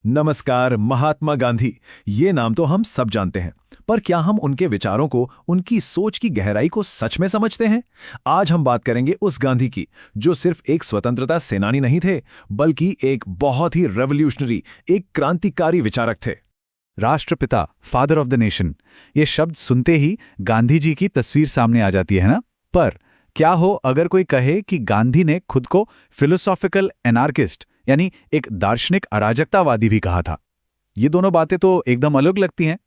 नमस्कार। महात्मा गांधी, ये नाम तो हम सब जानते हैं, पर क्या हम उनके विचारों को, उनकी सोच की गहराई को सच में समझते हैं? आज हम बात करेंगे उस गांधी की, जो सिर्फ एक स्वतंत्रता सेनानी नहीं थे, बल्कि एक बहुत ही रेवोल्यूशनरी, एक क्रांतिकारी विचारक थे। राष्ट्रपिता, फादर ऑफ द नेशन, ये शब्द सुनते ही गांधी जी की तस्वीर सामने आ जाती है ना। पर क्या हो अगर कोई कहे कि गांधी ने खुद को फिलोसॉफिकल एनार्किस्ट यानी एक दार्शनिक अराजकतावादी भी कहा था? ये दोनों बातें तो एकदम अलग लगती हैं।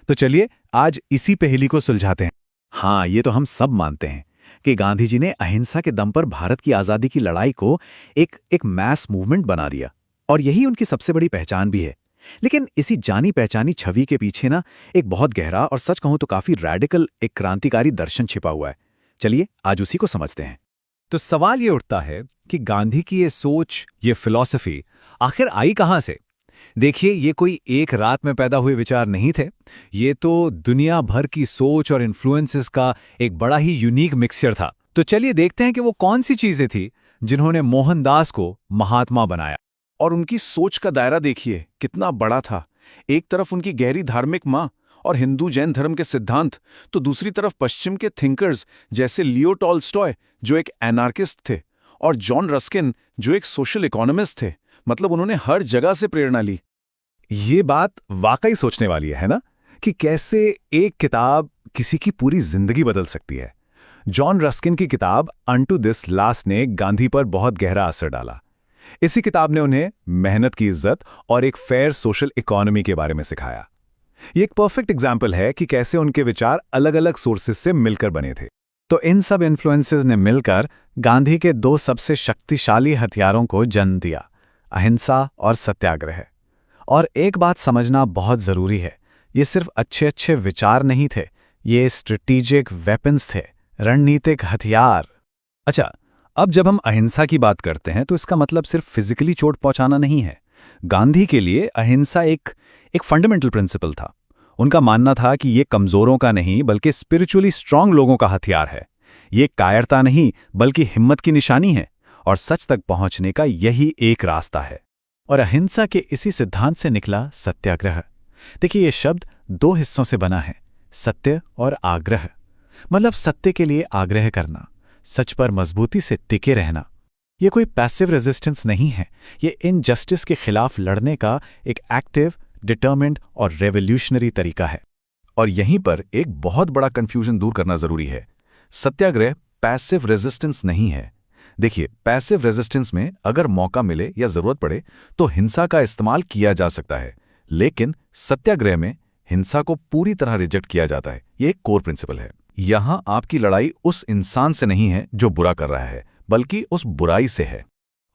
तो चलिए आज इसी पहेली को सुलझाते हैं। हाँ, ये तो हम सब मानते हैं कि गांधी जी ने अहिंसा के दम पर भारत की आज़ादी की लड़ाई को एक मैस मूवमेंट बना दिया, और यही उनकी सबसे बड़ी पहचान भी है। लेकिन इसी जानी पहचानी छवि के पीछे ना एक बहुत गहरा और सच कहूं तो काफी रैडिकल, एक क्रांतिकारी दर्शन छिपा हुआ है। चलिए आज उसी को समझते हैं। तो सवाल ये उठता है कि गांधी की ये सोच, ये फिलॉसफी आखिर आई कहाँ से? देखिए, ये कोई एक रात में पैदा हुए विचार नहीं थे। ये तो दुनिया भर की सोच और इन्फ्लुएंसेस का एक बड़ा ही यूनिक मिक्सचर था। तो चलिए देखते हैं कि वो कौन सी चीजें थी जिन्होंने मोहनदास को महात्मा बनाया। और उनकी सोच का दायरा देखिए कितना बड़ा था। एक तरफ उनकी गहरी धार्मिक मां और हिंदू जैन धर्म के सिद्धांत, तो दूसरी तरफ पश्चिम के थिंकर्स जैसे लियो टॉल्स्टॉय जो एक एनार्किस्ट थे, और जॉन रस्किन जो एक सोशल इकोनॉमिस्ट थे। मतलब उन्होंने हर जगह से प्रेरणा ली। ये बात वाकई सोचने वाली है ना, कि कैसे एक किताब किसी की पूरी जिंदगी बदल सकती है। जॉन रस्किन की किताब अनटू दिस लास्ट ने गांधी पर बहुत गहरा असर डाला। इसी किताब ने उन्हें मेहनत की इज्जत और एक फेयर सोशल इकोनॉमी के बारे में सिखाया। ये एक परफेक्ट एग्जाम्पल है कि कैसे उनके विचार अलग अलग सोर्सेस से मिलकर बने थे। तो इन सब इन्फ्लुएंसेस ने मिलकर गांधी के दो सबसे शक्तिशाली हथियारों को जन्म दिया, अहिंसा और सत्याग्रह। और एक बात समझना बहुत जरूरी है, ये सिर्फ अच्छे अच्छे विचार नहीं थे, ये स्ट्रेटेजिक वेपन्स थे, रणनीतिक हथियार। अच्छा, अब जब हम अहिंसा की बात करते हैं तो इसका मतलब सिर्फ फिजिकली चोट पहुंचाना नहीं है। गांधी के लिए अहिंसा एक फंडामेंटल प्रिंसिपल था। उनका मानना था कि ये कमजोरों का नहीं बल्कि स्पिरिचुअली स्ट्रांग लोगों का हथियार है। ये कायरता नहीं बल्कि हिम्मत की निशानी है, और सच तक पहुंचने का यही एक रास्ता है। और अहिंसा के इसी सिद्धांत से निकला सत्याग्रह। देखिए, ये शब्द दो हिस्सों से बना है, सत्य और आग्रह। मतलब सत्य के लिए आग्रह करना, सच पर मजबूती से टिके रहना। ये कोई पैसिव रेजिस्टेंस नहीं है, ये इनजस्टिस के खिलाफ लड़ने का एक एक्टिव, डिटर्मिन्ड और रेवोल्यूशनरी तरीका है। और यहीं पर एक बहुत बड़ा कंफ्यूजन दूर करना जरूरी है। सत्याग्रह पैसिव रेजिस्टेंस नहीं है। देखिए, पैसिव रेजिस्टेंस में अगर मौका मिले या जरूरत पड़े तो हिंसा का इस्तेमाल किया जा सकता है, लेकिन सत्याग्रह में हिंसा को पूरी तरह रिजेक्ट किया जाता है। ये एक कोर प्रिंसिपल है। यहां आपकी लड़ाई उस इंसान से नहीं है जो बुरा कर रहा है, बल्कि उस बुराई से है।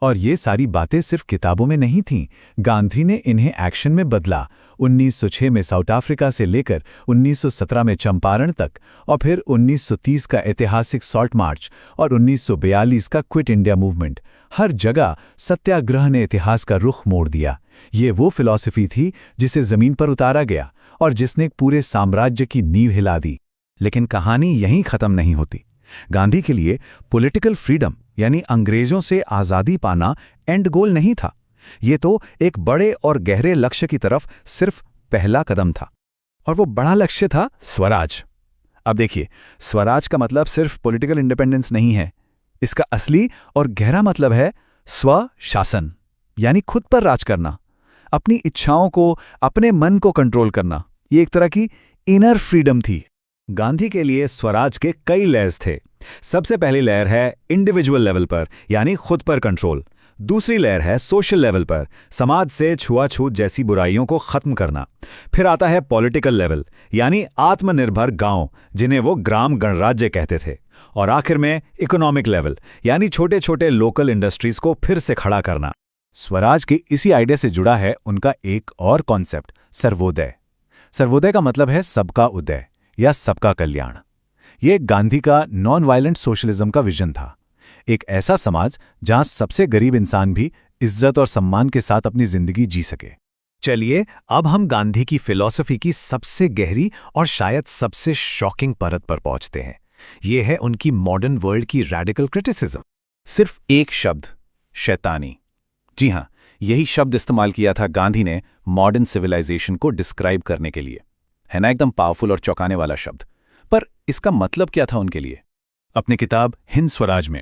और ये सारी बातें सिर्फ किताबों में नहीं थीं, गांधी ने इन्हें एक्शन में बदला। 1906 में साउथ अफ्रीका से लेकर 1917 में चंपारण तक, और फिर 1930 का ऐतिहासिक सॉल्ट मार्च और 1942 का क्विट इंडिया मूवमेंट। हर जगह सत्याग्रह ने इतिहास का रुख मोड़ दिया। ये वो फिलॉसफी थी जिसे जमीन पर उतारा गया और जिसने पूरे साम्राज्य की नींव हिला दी। लेकिन कहानी यहीं खत्म नहीं होती। गांधी के लिए पॉलिटिकल फ्रीडम यानी अंग्रेजों से आज़ादी पाना एंड गोल नहीं था। ये तो एक बड़े और गहरे लक्ष्य की तरफ सिर्फ पहला कदम था, और वो बड़ा लक्ष्य था स्वराज। अब देखिए, स्वराज का मतलब सिर्फ पॉलिटिकल इंडिपेंडेंस नहीं है। इसका असली और गहरा मतलब है स्वशासन, यानी खुद पर राज करना, अपनी इच्छाओं को, अपने मन को कंट्रोल करना। ये एक तरह की इनर फ्रीडम थी। गांधी के लिए स्वराज के कई लेयर्स थे। सबसे पहली लेयर है इंडिविजुअल लेवल पर, यानी खुद पर कंट्रोल। दूसरी लेयर है सोशल लेवल पर, समाज से छुआछूत जैसी बुराइयों को खत्म करना। फिर आता है पॉलिटिकल लेवल, यानी आत्मनिर्भर गांव, जिन्हें वो ग्राम गणराज्य कहते थे। और आखिर में इकोनॉमिक लेवल, यानी छोटे छोटे लोकल इंडस्ट्रीज को फिर से खड़ा करना। स्वराज के इसी आइडिया से जुड़ा है उनका एक और कॉन्सेप्ट, सर्वोदय। सर्वोदय का मतलब है सबका उदय या सबका कल्याण। ये गांधी का नॉन वायलेंट सोशलिज्म का विजन था। एक ऐसा समाज जहां सबसे गरीब इंसान भी इज्जत और सम्मान के साथ अपनी जिंदगी जी सके। चलिए अब हम गांधी की फिलॉसफी की सबसे गहरी और शायद सबसे शॉकिंग परत पर पहुंचते हैं। ये है उनकी मॉडर्न वर्ल्ड की रैडिकल क्रिटिसिज्म। सिर्फ एक शब्द, शैतानी। जी हां, यही शब्द इस्तेमाल किया था गांधी ने मॉडर्न सिविलाइजेशन को डिस्क्राइब करने के लिए। है ना एकदम पावरफुल और चौंकाने वाला शब्द। पर इसका मतलब क्या था उनके लिए? अपनी किताब हिंद स्वराज में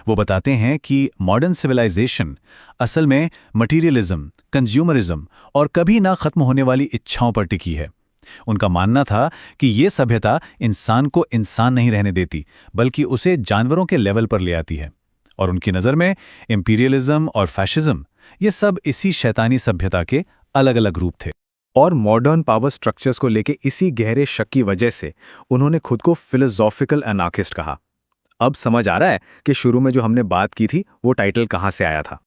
वो बताते हैं कि मॉडर्न सिविलाइजेशन असल में मटीरियलिज्म, कंज्यूमरिज्म और कभी ना खत्म होने वाली इच्छाओं पर टिकी है। उनका मानना था कि ये सभ्यता इंसान को इंसान नहीं रहने देती, बल्कि उसे जानवरों के लेवल पर ले आती है। और उनकी नज़र में इंपीरियलिज्म और फैशिज्म ये सब इसी शैतानी सभ्यता के अलग अलग रूप थे। और मॉडर्न पावर स्ट्रक्चर्स को लेके इसी गहरे शक की वजह से उन्होंने खुद को फिलोसॉफिकल एनार्किस्ट कहा। अब समझ आ रहा है कि शुरू में जो हमने बात की थी वो टाइटल कहाँ से आया था।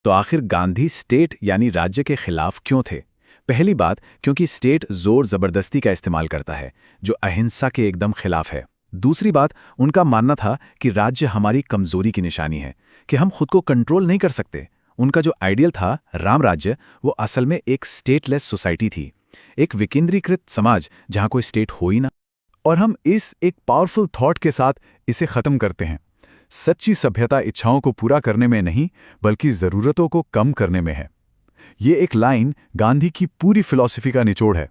तो आखिर गांधी स्टेट यानी राज्य के खिलाफ क्यों थे? पहली बात, क्योंकि स्टेट जोर जबरदस्ती का इस्तेमाल करता है, जो अहिंसा के एकदम खिलाफ है। दूसरी बात, उनका मानना था कि राज्य हमारी कमजोरी की निशानी है, कि हम खुद को कंट्रोल नहीं कर सकते। उनका जो आइडियल था राम राज्य, वो असल में एक स्टेटलेस सोसाइटी थी, एक विकेंद्रीकृत समाज जहां कोई स्टेट हो ही ना। और हम इस एक पावरफुल थॉट के साथ इसे खत्म करते हैं। सच्ची सभ्यता इच्छाओं को पूरा करने में नहीं, बल्कि जरूरतों को कम करने में है। ये एक लाइन गांधी की पूरी फिलॉसफी का निचोड़ है।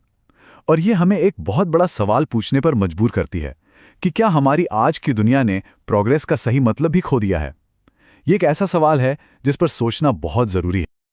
और ये हमें एक बहुत बड़ा सवाल पूछने पर मजबूर करती है कि क्या हमारी आज की दुनिया ने प्रोग्रेस का सही मतलब भी खो दिया है? ये एक ऐसा सवाल है जिस पर सोचना बहुत जरूरी है।